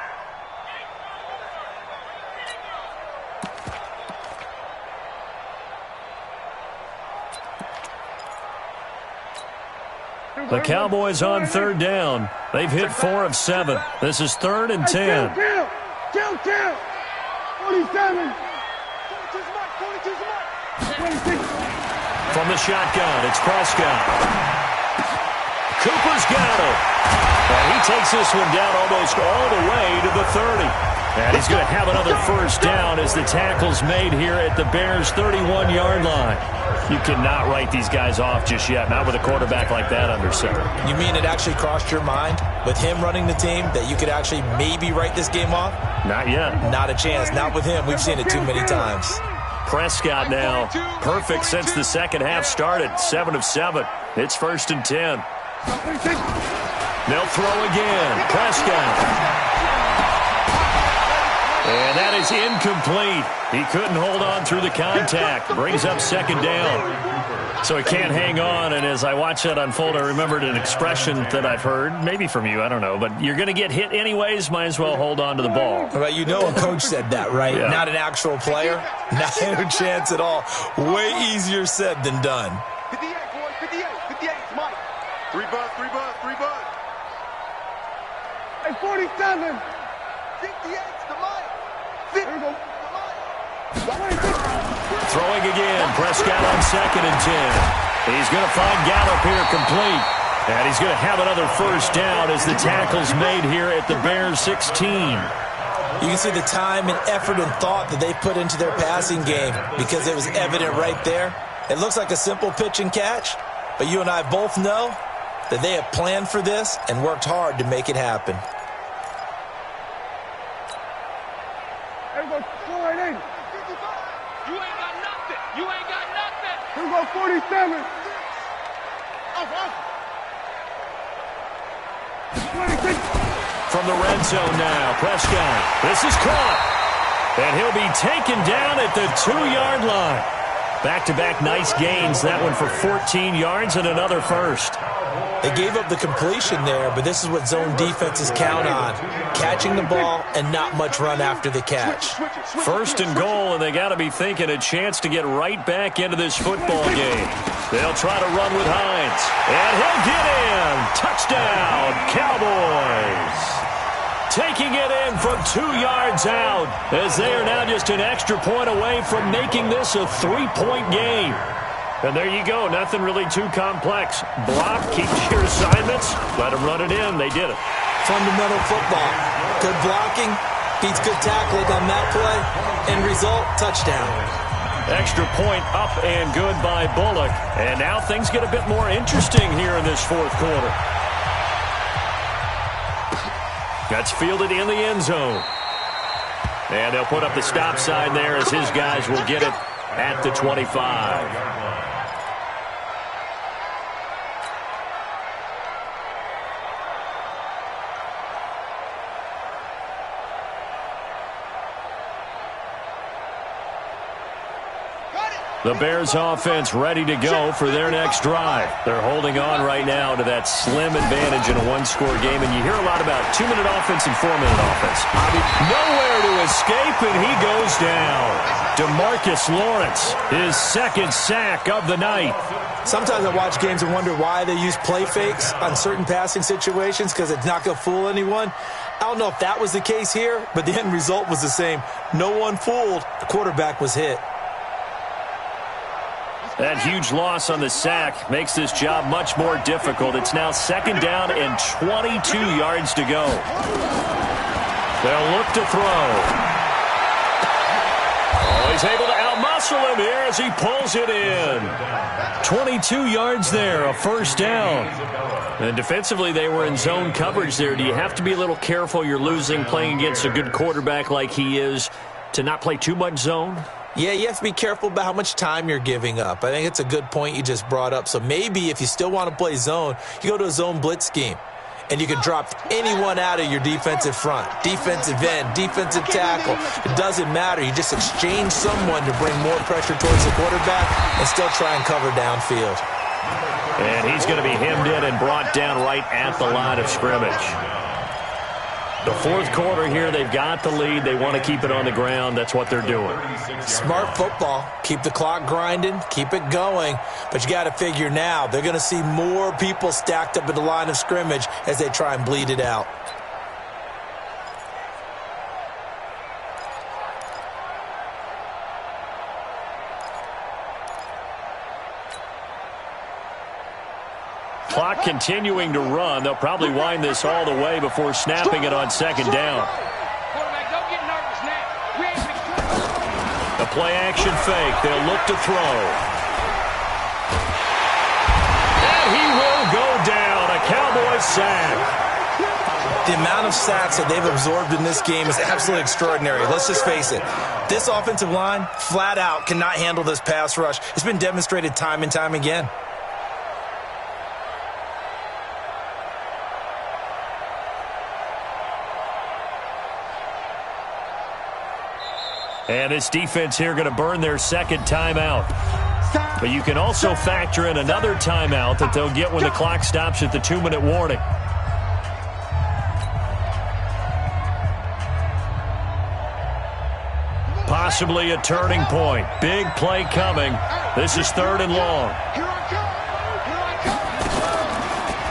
[SPEAKER 1] The Cowboys on 3rd down. They've hit 4 of 7. This is 3rd and 10.
[SPEAKER 2] 47. 26.
[SPEAKER 1] From the shotgun, it's Prescott. Cooper's got him. And he takes this one down almost all the way to the 30. And he's going to have another 1st down as the tackle's made here at the Bears' 31-yard line. You cannot write these guys off just yet, not with a quarterback like that under center.
[SPEAKER 4] You mean it actually crossed your mind with him running the team that you could actually maybe write this game off?
[SPEAKER 1] Not yet.
[SPEAKER 4] Not a chance. Not with him. We've seen it too many times.
[SPEAKER 1] Prescott now, perfect since the second half started. 7 of 7. It's 1st and 10. They'll throw again. Prescott. And that is incomplete. He couldn't hold on through the contact. Brings up 2nd down. So he can't hang on, and as I watch that unfold, I remembered an expression that I've heard, maybe from you, I don't know, but you're going to get hit anyways, might as well hold on to the ball.
[SPEAKER 4] Well, you know a coach said that, right?
[SPEAKER 1] Yeah.
[SPEAKER 4] Not an actual player. Not a chance at all. Way easier said than done.
[SPEAKER 3] 58, boys. 58. 58. It's Mike. 3 buzz.
[SPEAKER 2] Hey, 47.
[SPEAKER 3] 58's to Mike.
[SPEAKER 2] Here we go. 26.
[SPEAKER 1] Throwing again, Prescott on 2nd and 10. He's going to find Gallup here complete. And he's going to have another 1st down as the tackle's made here at the Bears' 16.
[SPEAKER 4] You can see the time and effort and thought that they put into their passing game because it was evident right there. It looks like a simple pitch and catch, but you and I both know that they have planned for this and worked hard to make it happen.
[SPEAKER 2] Here we go. 480.
[SPEAKER 3] You ain't got nothing. You ain't got nothing.
[SPEAKER 2] Here we go. 47. 26.
[SPEAKER 1] From the red zone now, Prescott. This is caught. And he'll be taken down at the 2-yard line. Back-to-back nice gains. That one for 14 yards and another first.
[SPEAKER 4] They gave up the completion there, but this is what zone defenses count on. Catching the ball and not much run after the catch.
[SPEAKER 1] First and goal, and they got to be thinking a chance to get right back into this football game. They'll try to run with Hines. And he'll get in. Touchdown, Cowboys. Taking it in from 2 yards out, as they are now just an extra point away from making this a 3-point game. And there you go. Nothing really too complex. Block, keep your assignments, let them run it in. They did it.
[SPEAKER 4] Fundamental football. Good blocking, beats good tackling on that play. End result, touchdown.
[SPEAKER 1] Extra point up and good by Bullock. And now things get a bit more interesting here in this fourth quarter. That's fielded in the end zone. And they'll put up the stop sign there as his guys will get it at the 25. The Bears offense ready to go for their next drive. They're holding on right now to that slim advantage in a one-score game, and you hear a lot about 2-minute offense and 4-minute offense. Nowhere to escape, and he goes down. DeMarcus Lawrence, his second sack of the night.
[SPEAKER 4] Sometimes I watch games and wonder why they use play fakes on certain passing situations, because it's not going to fool anyone. I don't know if that was the case here, but the end result was the same. No one fooled. The quarterback was hit.
[SPEAKER 1] That huge loss on the sack makes this job much more difficult. It's now second down and 22 yards to go. They'll look to throw. Oh, he's able to outmuscle him here as he pulls it in. 22 yards there, a first down. And defensively, they were in zone coverage there. Do you have to be a little careful? You're losing playing against a good quarterback like he is to not play too much zone?
[SPEAKER 4] Yeah, you have to be careful about how much time you're giving up. I think it's a good point you just brought up. So maybe if you still want to play zone, you go to a zone blitz scheme. And you can drop anyone out of your defensive front. Defensive end, defensive tackle. It doesn't matter. You just exchange someone to bring more pressure towards the quarterback and still try and cover downfield.
[SPEAKER 1] And he's going to be hemmed in and brought down right at the line of scrimmage. The fourth quarter here, they've got the lead. They want to keep it on the ground. That's what they're doing.
[SPEAKER 4] Smart football. Keep the clock grinding. Keep it going. But you got to figure now, they're going to see more people stacked up at the line of scrimmage as they try and bleed it out.
[SPEAKER 1] Clock continuing to run. They'll probably wind this all the way before snapping it on second down. A play-action fake. They'll look to throw. And he will go down. A Cowboys sack.
[SPEAKER 4] The amount of sacks that they've absorbed in this game is absolutely extraordinary. Let's just face it. This offensive line, flat out, cannot handle this pass rush. It's been demonstrated time and time again.
[SPEAKER 1] And this defense here going to burn their second timeout. But you can also factor in another timeout that they'll get when the clock stops at the 2-minute warning. Possibly a turning point. Big play coming. This is third and long.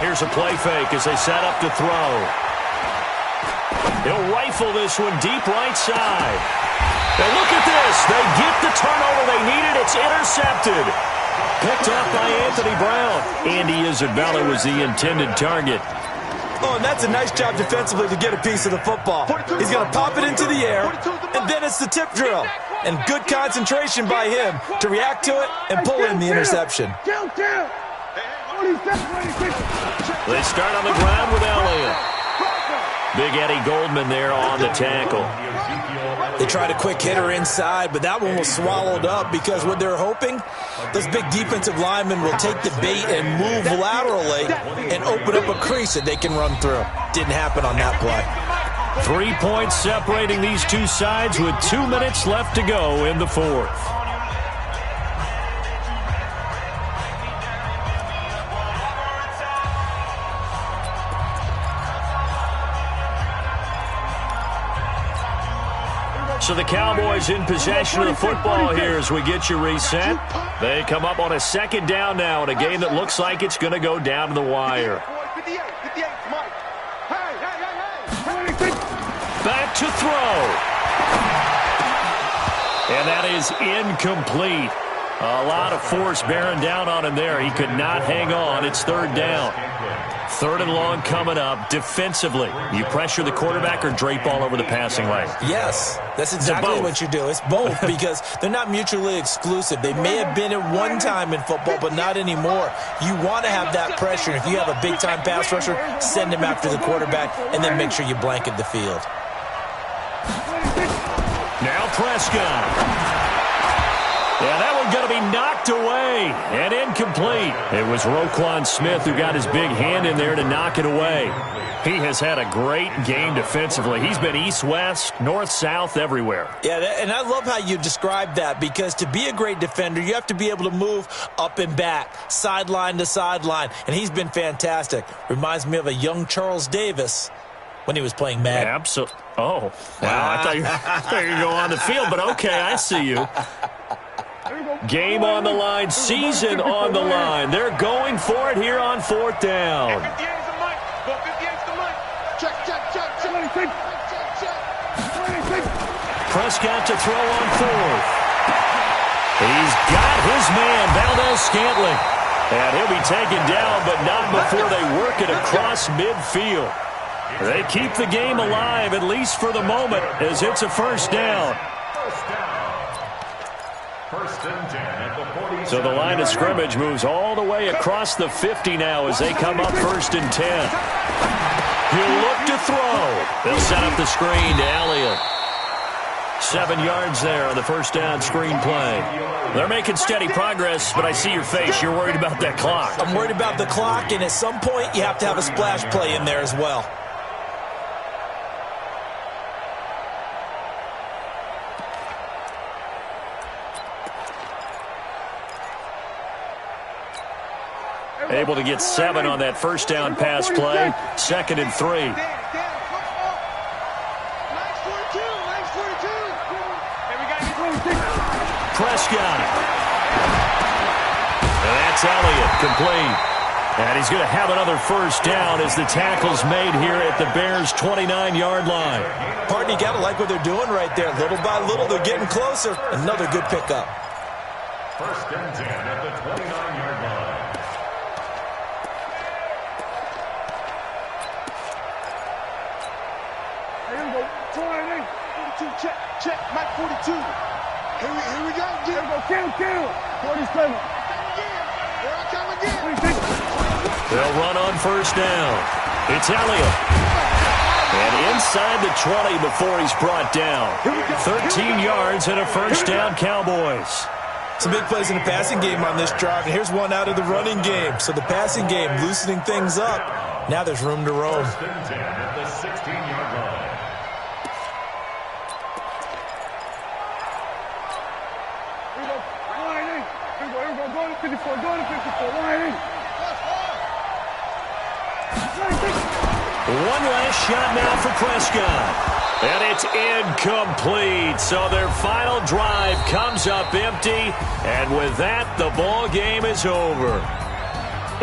[SPEAKER 1] Here's a play fake as they set up to throw. He'll rifle this one deep right side. And look at this. They get the turnover they needed. It's intercepted. Picked up by Anthony Brown. Andy Isabella was the intended target.
[SPEAKER 4] Oh, and that's a nice job defensively to get a piece of the football. He's going to pop it into the air, and then it's the tip drill. And good concentration by him to react to it and pull in the interception.
[SPEAKER 1] They start on the ground with Elliott. Big Eddie Goldman there on the tackle.
[SPEAKER 4] They tried a quick hitter inside, but that one was swallowed up because what they're hoping, those big defensive linemen will take the bait and move laterally and open up a crease that they can run through. Didn't happen on that play.
[SPEAKER 1] 3 points separating these two sides with 2 minutes left to go in the fourth. So the Cowboys in possession of the football here as we get you reset. They come up on a second down now in a game that looks like it's going to go down to the wire. Back to throw. And that is incomplete. A lot of force bearing down on him there. He could not hang on. It's third down. Third and long coming up. Defensively, you pressure the quarterback or drape all over the passing lane?
[SPEAKER 4] Yes, that's exactly what you do. It's both because they're not mutually exclusive. They may have been at one time in football, but not anymore. You want to have that pressure. If you have a big-time pass rusher, send him after the quarterback, and then make sure you blanket the field.
[SPEAKER 1] Now Prescott. Yeah, that one's going to be knocked away and incomplete. It was Roquan Smith who got his big hand in there to knock it away. He has had a great game defensively. He's been east-west, north-south, everywhere.
[SPEAKER 4] Yeah, and I love how you described that because to be a great defender, you have to be able to move up and back, sideline to sideline, and he's been fantastic. Reminds me of a young Charles Davis when he was playing Madden.
[SPEAKER 1] Yeah, absolutely. Oh, wow. I thought you were going to go on the field, but okay, I see you. Game on the line, season on the line. They're going for it here on fourth down. Prescott to throw on fourth. He's got his man, Valdez-Scantling. And he'll be taken down, but not before they work it across midfield. They keep the game alive, at least for the moment, as it's a first down. So the line of scrimmage moves all the way across the 50 now as they come up first and 10. He'll look to throw. They'll set up the screen to Elliott. 7 yards there on the first down screen play. They're making steady progress, but I see your face. You're worried about that clock.
[SPEAKER 4] I'm worried about the clock, and at some point you have to have a splash play in there as well.
[SPEAKER 1] Able to get 7 on that first down pass play. 2nd and 3. Prescott. And that's Elliott, complete. And he's going to have another first down as the tackle's made here at the Bears' 29-yard line.
[SPEAKER 4] Partner, you got to like what they're doing right there. Little by little, they're getting closer. Another good pickup.
[SPEAKER 5] First and 10 at the 29-yard line.
[SPEAKER 2] Check, Mike 42. Here we go. Here we go. Kill. 47. Here I come again.
[SPEAKER 1] They'll run on first down. It's Elliott. And inside the 20 before he's brought down. 13 yards and a first down, Cowboys.
[SPEAKER 4] Some big plays in the passing game on this drive, and here's one out of the running game. So the passing game loosening things up. Now there's room to roam.
[SPEAKER 5] First and 10 at the 16-yard line.
[SPEAKER 2] Going to 54, line in.
[SPEAKER 1] One last shot now for Prescott. And it's incomplete. So their final drive comes up empty. And with that, the ball game is over.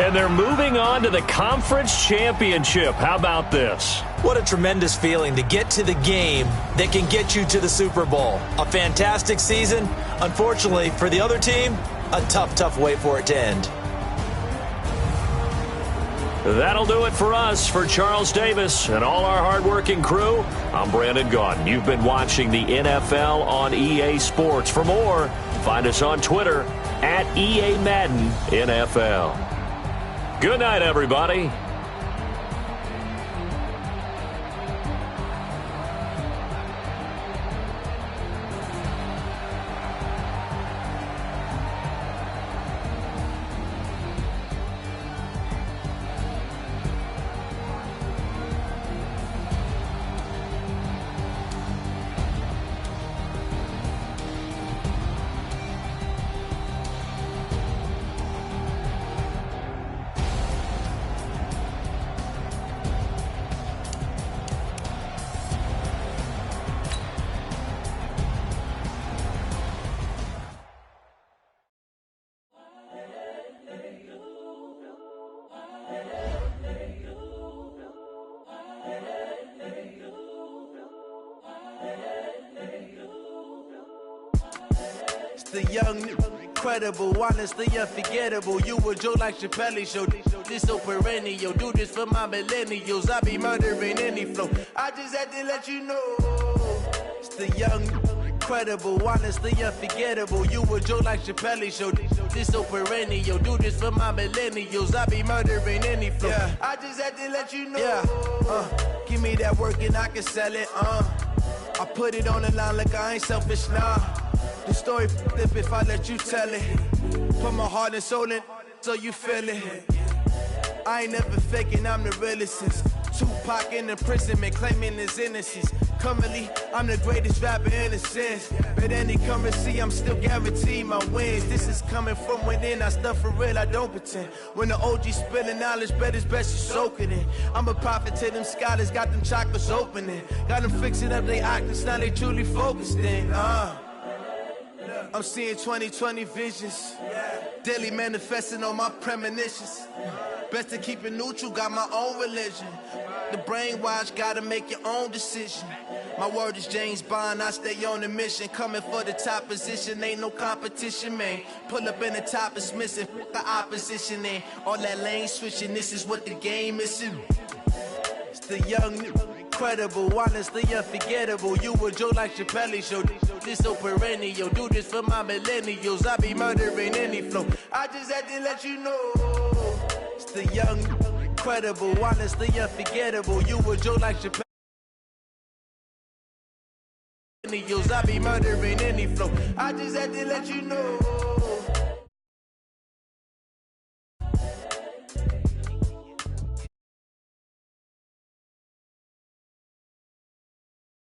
[SPEAKER 1] And they're moving on to the conference championship. How about this?
[SPEAKER 4] What a tremendous feeling to get to the game that can get you to the Super Bowl. A fantastic season. Unfortunately, for the other team, a tough way for it to end.
[SPEAKER 1] That'll do it for us. For Charles Davis and all our hardworking crew, I'm Brandon Gaudin. You've been watching the NFL on EA Sports. For more, find us on Twitter at EA Madden NFL. Good night, everybody.
[SPEAKER 6] It's the young, incredible, honestly unforgettable. You a joke like Chappelle show. This so perennial. Do this for my millennials. I be murdering any flow. I just had to let you know. It's the young, incredible, honestly unforgettable. You a joke like Chappelle show. This so perennial. Do this for my millennials. I be murdering any flow. Yeah. I just had to let you know. Yeah. Give me that work and I can sell it. I put it on the line like I ain't selfish, nah. The story flip if I let you tell it. Put my heart and soul in so you feel it. I ain't never faking, I'm the realest since Tupac in imprisonment, claiming his innocence. Currently, I'm the greatest rapper in a sense. But any currency, I'm still guaranteed my wins. This is coming from within, I stuff for real, I don't pretend. When the OG spilling knowledge, bet it's best you soak it in. I'm a prophet to them scholars, got them chakras opening. Got them fixing up they octaves, now they truly focused in. I'm seeing 2020 visions. Daily manifesting on my premonitions. Best to keep it neutral, got my own religion. The brainwash, gotta make your own decision. My word is James Bond, I stay on a mission. Coming for the top position, ain't no competition, man. Pull up in the top is missing, fuck the opposition, and all that lane switching, this is what the game is. It's the young, incredible, honestly unforgettable. You a joke like Chappelle show. This so perennial. Do this for my millennials. I be murdering any flow. I just had to let you know. It's the young, incredible, honestly unforgettable. You a joke like Chappelle. I be murdering any flow. I just had to let you know.